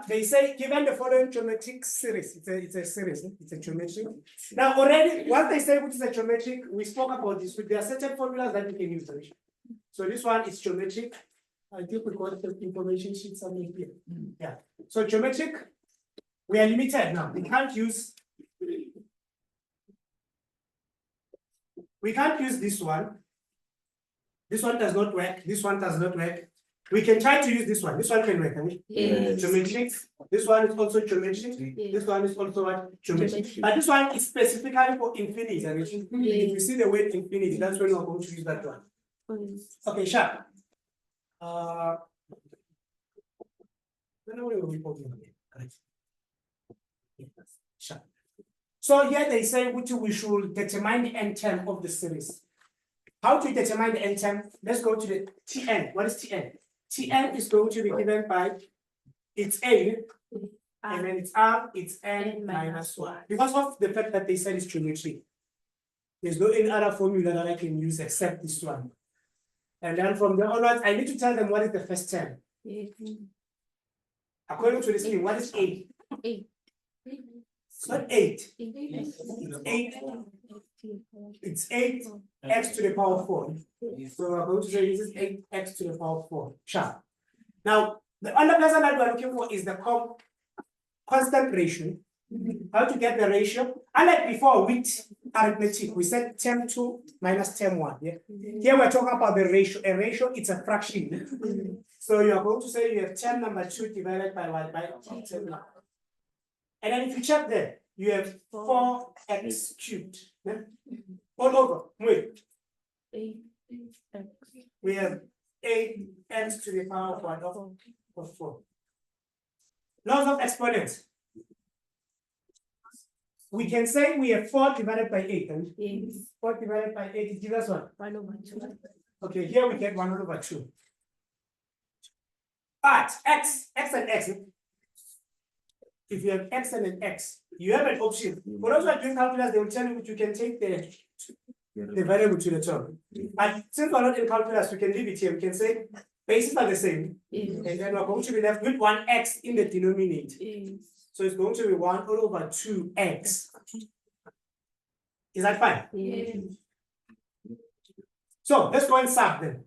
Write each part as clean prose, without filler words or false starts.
They say given the following geometric series, it's a series, it's a geometric. Now already, what they say which is a geometric, we spoke about this. There are certain formulas that we can use. So this one is geometric. I think we got the information sheet somewhere here. Yeah. So geometric, we are limited now. We can't use this one. This one does not work. This one does not work. We can try to use this one. This one can work, right? Yes. Geometric. This one is also geometric. Yes. This one is also what? Geometric. But this one is specifically for infinity. Yes. If you see the word infinity, that's when we're going to use that one. Yes. Okay, Sharp. Sharp. So here they say which we should determine the n term of the series. How to determine the n term? Let's go to the Tn. What is Tn? Tn is going to be given by its a, and then it's r, it's n minus 1. Because of the fact that they said it's geometry, there's no any other formula that I can use except this one. And then from there onwards, I need to tell them what is the first term. According to the scheme, what is a? It's not 8. It's 8. It's 8x to the power 4. So we're going to say this is 8x to the power 4. Sharp. Now, the other person that we're looking for is the constant ratio. How to get the ratio? Unlike before with arithmetic, we said term 2 minus term 1. Yeah? Here we're talking about the ratio. A ratio, it's a fraction. So you're going to say you have term number 2 divided by what? By term number. And then if you check there, you have 4x cubed. Yeah? All over. Wait. We have 8x to the power of 4. Laws of exponents. We can say we have 4 divided by 8. And yes. 4 divided by 8 gives us what? 1 over 2. Okay, here we get 1 over 2. But x and x. If you have x and an x, you have an option. For those who are doing calculus, they will tell you that you can take the variable to the term. But since we're not in calculus, we can leave it here. We can say bases are the same. And then we're going to be left with 1x in the denominator. So it's going to be 1 all over 2x. Is that fine? Yes. So let's go and sub then.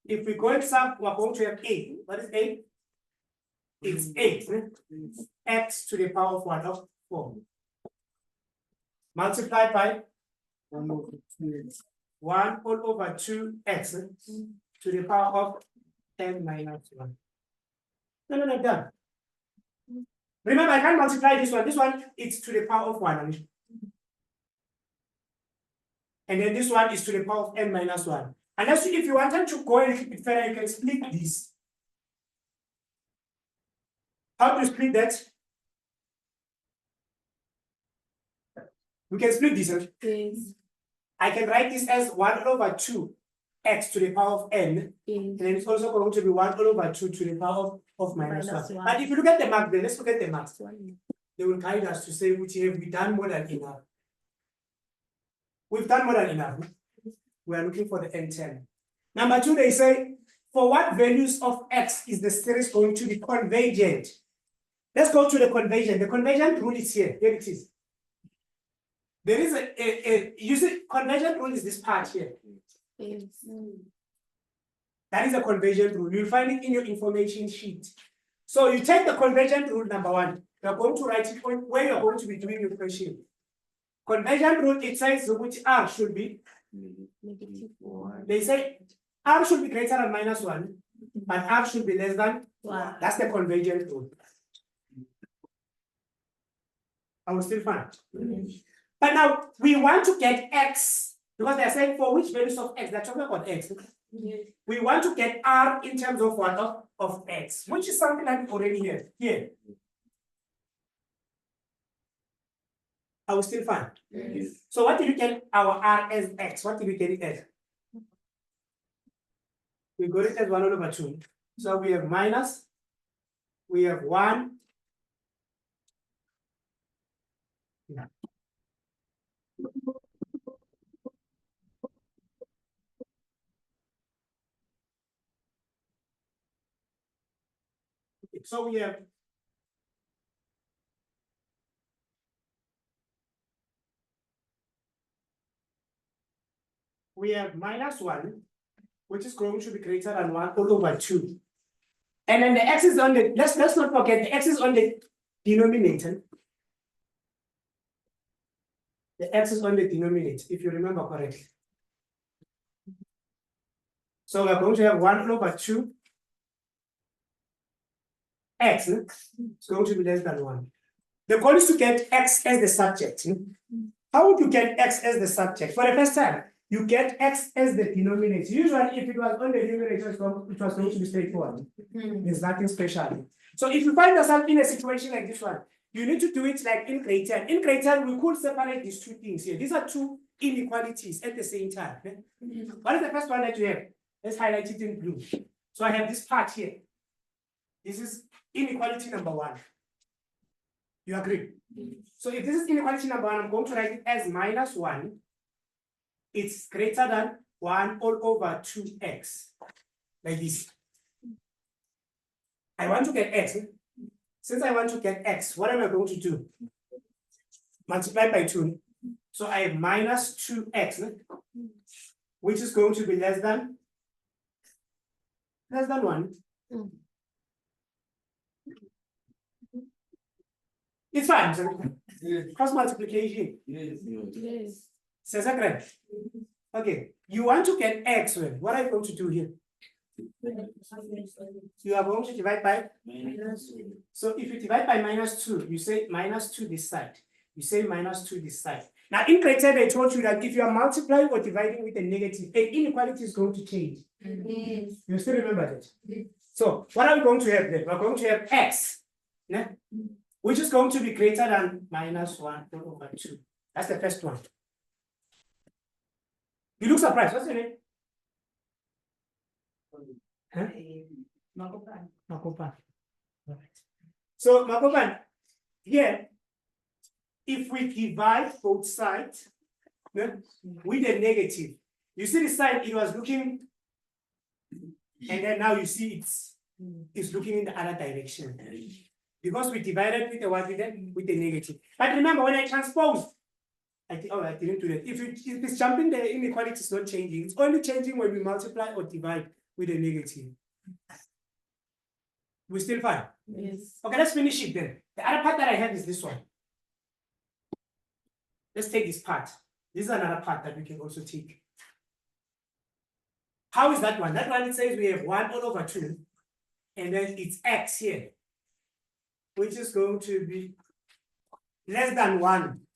If we go and sub, we're going to have 8. What is 8? It's 8. X to the power of 1 of 4. Multiplied by 1 all over 2x to the power of 10 minus 1. No, done. Remember, I can't multiply this one. This one is to the power of 1. And then this one is to the power of n minus 1. Unless if you wanted to go and keep it further, you can split this. How do you split that? We can split this. Yes. I can write this as 1 over 2x to the power of n. Yes. And then it's also going to be 1 over 2 to the power of minus 1. But if you look at the mark, then let's look at the marks. They will guide us to say which have we done more than enough. We've done more than enough. We are looking for the n term. Number 2, they say, for what values of x is the series going to be convergent? Let's go to the convergent. The convergent rule is here. Here it is. There is you see, convergent rule is this part here. Yes. That is a convergent rule. You'll find it in your information sheet. So you take the convergent rule number 1. You're going to write it where you're going to be doing your question. Convergent rule, it says which r should be -4. They say r should be greater than -1, but r should be less than 1. That's the convergent rule. I will still find. But now we want to get x, because they're saying for which values of x, they're talking about x. We want to get r in terms of what of x, which is something like already here. I will still find. Yes. So what did we get our r as x? What did we get it as? We got it as 1 over 2. So we have minus, we have 1. Yeah. So we have we have minus 1, which is going to be greater than 1 all over 2. And then the x is on the, let's not forget, the x is on the denominator. The x is on the denominator, if you remember correctly. So we're going to have 1 over 2. X is going to be less than 1. The goal is to get x as the subject. How would you get x as the subject? For the first time, you get x as the denominator. Usually, if it was on the numerator, it was going to be straightforward. There's nothing special. So if you find yourself in a situation like this one, you need to do it like in grade 10. In grade 10, we could separate these two things here. These are two inequalities at the same time. What is the first one that you have? Let's highlight it in blue. So I have this part here. This is inequality number 1. You agree? So if this is inequality number 1, I'm going to write it as minus 1. It's greater than 1 all over 2x. Like this. I want to get x. Since I want to get x, what am I going to do? Multiply by 2. So I have minus 2x, which is going to be less than 1. It's fine. Cross multiplication. Yes. Says that. Okay. You want to get x. Well, what are you going to do here? You are going to divide by -2. So if you divide by -2, you say -2 this side. You say -2 this side. Now in grade 10, they told you that if you are multiplying or dividing with a negative, an inequality is going to change. Yes. You still remember that? So what are we going to have then? We're going to have x, which is going to be greater than -1 over 2. That's the first one. You look surprised. What's your name? Huh? Makopan. Makopan. All right. So Makopan, here, if we divide both sides with a negative, you see the side it was looking, and then now you see it's looking in the other direction. Because we divided with a what with a negative. But remember, when I transpose, I didn't do that. If it's jumping, the inequality is not changing. It's only changing when we multiply or divide with a negative. We're still fine? Yes. Okay, let's finish it then. The other part that I have is this one. Let's take this part. This is another part that we can also take. How is that one? That one, it says we have 1 all over 2, and then it's x here, which is going to be less than 1.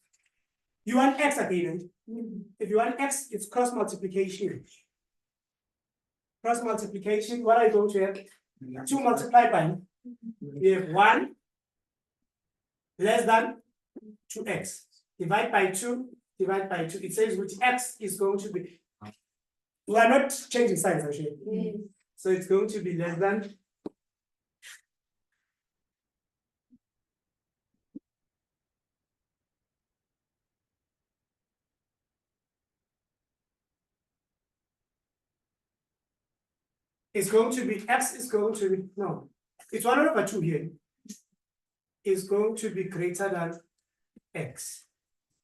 You want x again. If you want x, it's cross multiplication. Cross multiplication, what are you going to have? 2 multiplied by, we have 1 less than 2x. Divide by 2, divide by 2. It says which x is going to be. We are not changing signs actually. Yes. So it's going to be less than. It's going to be, x is going to be, no, it's 1 over 2 here. Is going to be greater than x.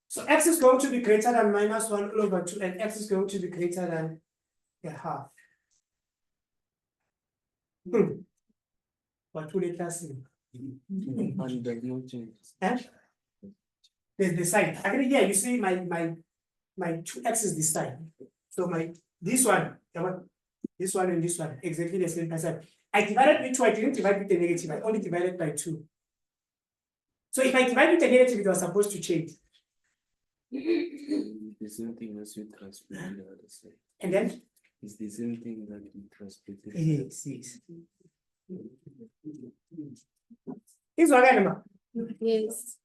So x is going to be greater than -1 over 2, and x is going to be greater than a half. What will it see? And there's no change. There's the side. Actually, yeah, you see my 2x is this side. So this one and this one, exactly the same percent. I divided with 2, I didn't divide with the negative, I only divided by 2. So if I divide with the negative, it was supposed to change. The same thing as you transpose on the other side. And then? It's the same thing that you transpose. Yes. This one, remember? Yes.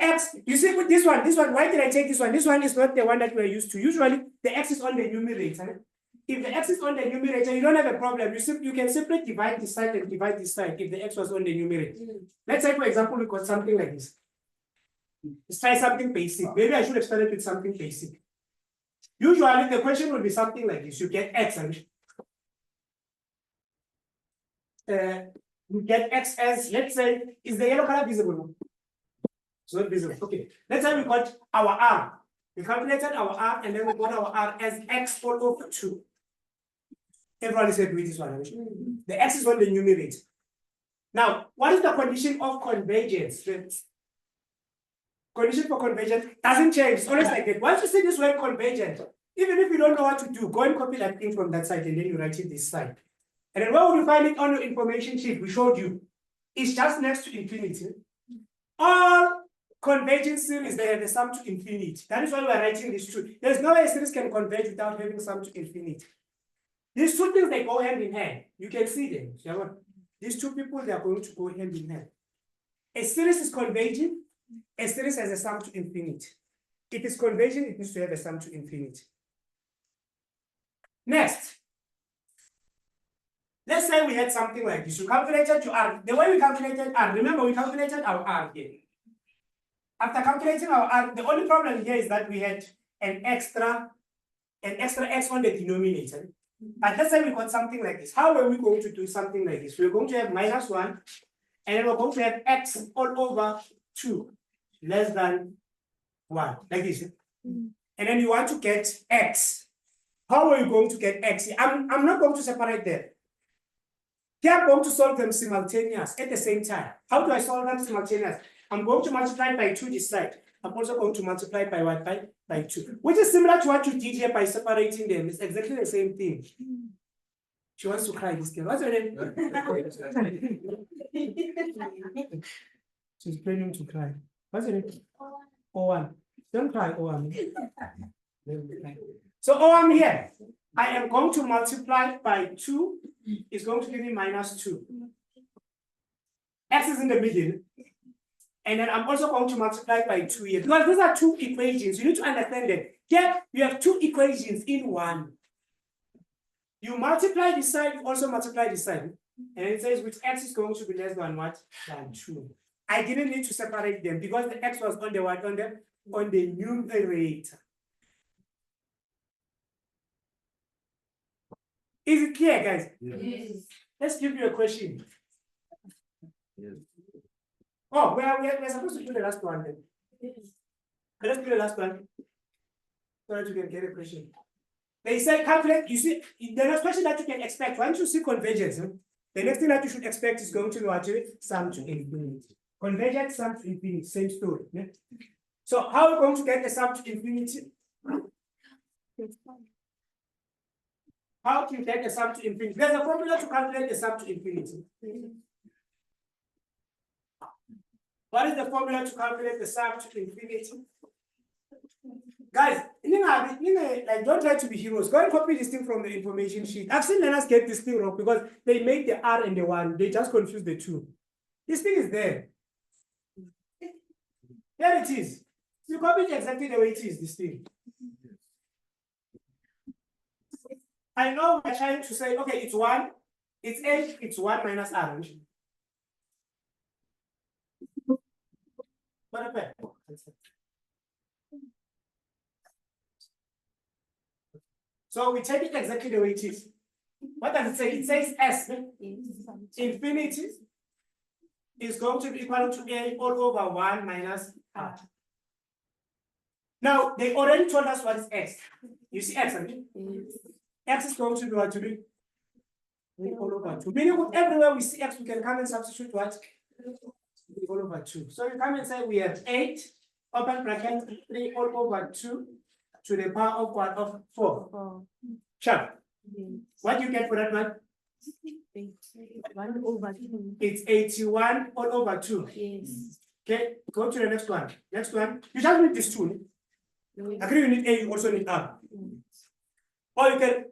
X, you see with this one, why did I take this one? This one is not the one that we're used to. Usually the x is on the numerator. If the x is on the numerator, you don't have a problem. You can simply divide this side and divide this side if the x was on the numerator. Let's say, for example, we got something like this. Let's try something basic. Maybe I should have started with something basic. Usually the question will be something like this. You get x and you get x as, let's say, is the yellow color visible? It's not visible. Okay. Let's say we got our arm. We calculated our R and then we got our R as X all over 2. Everyone is happy with this one. The X is on the numerator. Now, what is the condition of convergence? The condition for convergence doesn't change. It's always like that. Once you see this word convergent, even if you don't know what to do, go and copy that thing from that side and then you write it this side. And then where would you find it on your information sheet? We showed you. It's just next to infinity. All convergence series, they have a sum to infinity. That is why we're writing this two. There's no way a series can converge without having sum to infinity. These two things, they go hand in hand. You can see them. These two people, they are going to go hand in hand. A series is converging. A series has a sum to infinity. If it's converging, it needs to have a sum to infinity. Next. Let's say we had something like this. You calculated your R. The way we calculated R, remember we calculated our R here. After calculating our R, the only problem here is that we had an extra X on the denominator. But let's say we got something like this. How are we going to do something like this? We're going to have -1, and then we're going to have X all over 2 less than 1, like this. And then you want to get X. How are you going to get X? I'm not going to separate them. Here I'm going to solve them simultaneous at the same time. How do I solve them simultaneous? I'm going to multiply by 2 this side. I'm also going to multiply by what? By 2. Which is similar to what you did here by separating them. It's exactly the same thing. She wants to cry this girl. What's her name? She's planning to cry. What's her name? O1. Don't cry, O1. So O1 here. I am going to multiply by 2. It's going to give me -2. X is in the middle. And then I'm also going to multiply by 2 here. Because these are two equations. You need to understand that. Here, you have two equations in one. You multiply this side, you also multiply this side. And it says which X is going to be less than what? Than 2. I didn't need to separate them because the X was on the what? On the numerator. Is it clear, guys? Yes. Let's give you a question. Yes. Oh, we're supposed to do the last one then. Yes. Let's do the last one. So that you can get a question. They say calculate, you see, the next question that you can expect, once you see convergence, the next thing that you should expect is going to be what? Sum to infinity. Convergence, sum to infinity, same story. Yeah? So how are we going to get the sum to infinity? How can you get the sum to infinity? There's a formula to calculate the sum to infinity. What is the formula to calculate the sum to infinity? Guys, like, don't try to be heroes. Go and copy this thing from the information sheet. I've seen learners get this thing wrong because they make the R and the 1. They just confuse the two. This thing is there. There it is. You copy it exactly the way it is, this thing. I know we're trying to say, okay, it's 1. It's 8. It's 1 minus R. What happened? So we take it exactly the way it is. What does it say? It says S. Infinity is going to be equal to A all over 1 minus R. Now, they already told us what is X. You see X, I mean? X is going to be what to be? All over 2. Meaning everywhere we see X, we can come and substitute what? All over 2. So you come and say we have 8, open bracket, 3 all over 2 to the power of what? Of 4. Sharp. What do you get for that one? 1 over 2. It's 81 all over 2. Yes. Okay, go to the next one. Next one. You just need this 2. Agree you need A, you also need R. Or you can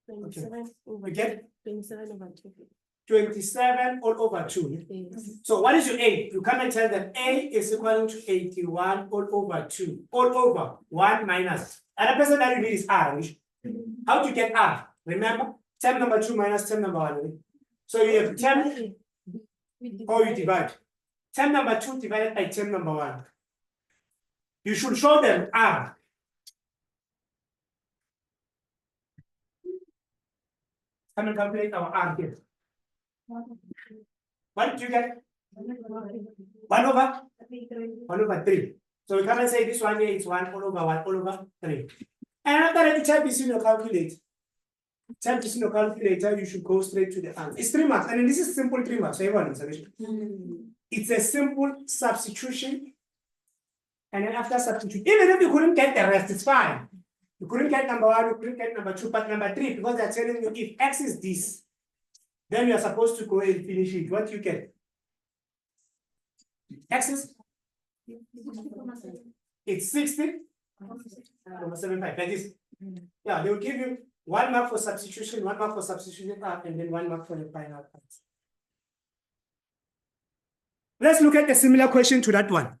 27 over you get 27 over 2. 27 all over 2. Yes. So what is your A? You come and tell them A is equal to 81 all over 2. All over 1 minus. And the person that you need is R. How do you get R? Remember? Term number 2 minus term number 1. So you have term, or you divide. Term number 2 divided by term number 1. You should show them R. Come and calculate our R here. What did you get? 1 over 3. So we come and say this one here is 1 all over 1 all over 3. And after that, you type this in your calculator. Type this in your calculator, you should go straight to the answer. It's 3 marks, and then this is simple 3 marks. So everyone knows it. It's a simple substitution. And then after substitution, even if you couldn't get the rest, it's fine. You couldn't get number 1, you couldn't get number 2, but number 3, because they're telling you if x is this, then you're supposed to go and finish it. What do you get? X is? It's 60.75. Like this. Yeah, they will give you 1 mark for substitution, 1 mark for substitution, and then 1 mark for the final answer. Let's look at a similar question to that one.